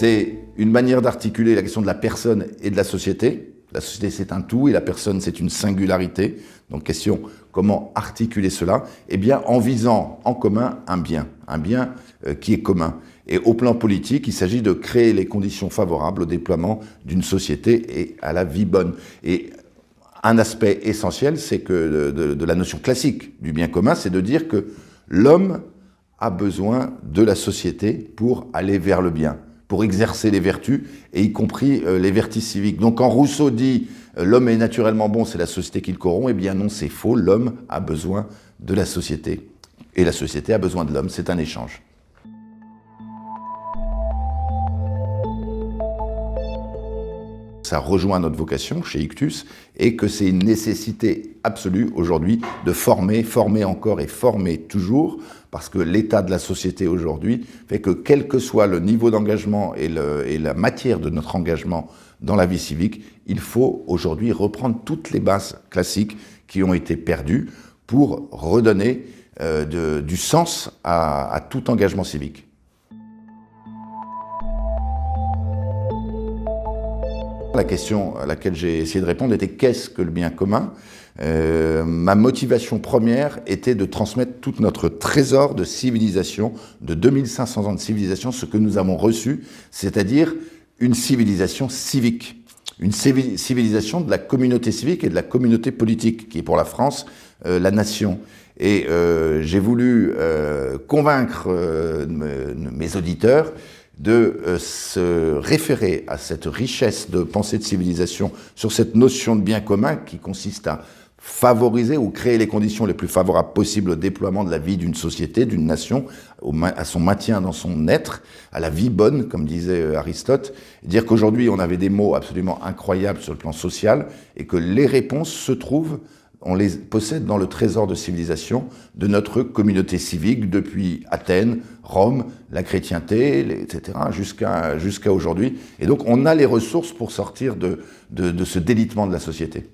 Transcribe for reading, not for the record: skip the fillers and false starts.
C'est une manière d'articuler la question de la personne et de la société. La société, c'est un tout et la personne, c'est une singularité. Donc, question, comment articuler cela? Eh bien, en visant en commun un bien qui est commun. Et au plan politique, il s'agit de créer les conditions favorables au déploiement d'une société et à la vie bonne. Et un aspect essentiel, c'est que de la notion classique du bien commun, c'est de dire que l'homme a besoin de la société pour aller vers le bien, pour exercer les vertus, et y compris les vertus civiques. Donc quand Rousseau dit « l'homme est naturellement bon, c'est la société qui le corrompt », eh bien non, c'est faux, l'homme a besoin de la société. Et la société a besoin de l'homme, c'est un échange. Ça rejoint notre vocation chez Ictus, et que c'est une nécessité absolue aujourd'hui de former encore et former toujours, parce que l'état de la société aujourd'hui fait que quel que soit le niveau d'engagement et la matière de notre engagement dans la vie civique, il faut aujourd'hui reprendre toutes les bases classiques qui ont été perdues pour redonner du sens à tout engagement civique. La question à laquelle j'ai essayé de répondre était « qu'est-ce que le bien commun ?» Ma motivation première était de transmettre tout notre trésor de civilisation, de 2500 ans de civilisation, ce que nous avons reçu, c'est-à-dire une civilisation civique, une civilisation de la communauté civique et de la communauté politique, qui est pour la France la nation. Et j'ai voulu convaincre mes auditeurs de se référer à cette richesse de pensée de civilisation sur cette notion de bien commun qui consiste à favoriser ou créer les conditions les plus favorables possibles au déploiement de la vie d'une société, d'une nation, à son maintien dans son être, à la vie bonne, comme disait Aristote. Dire qu'aujourd'hui, on avait des mots absolument incroyables sur le plan social et que les réponses se trouvent, on les possède dans le trésor de civilisation de notre communauté civique depuis Athènes, Rome, la chrétienté, etc., jusqu'à aujourd'hui. Et donc, on a les ressources pour sortir de ce délitement de la société.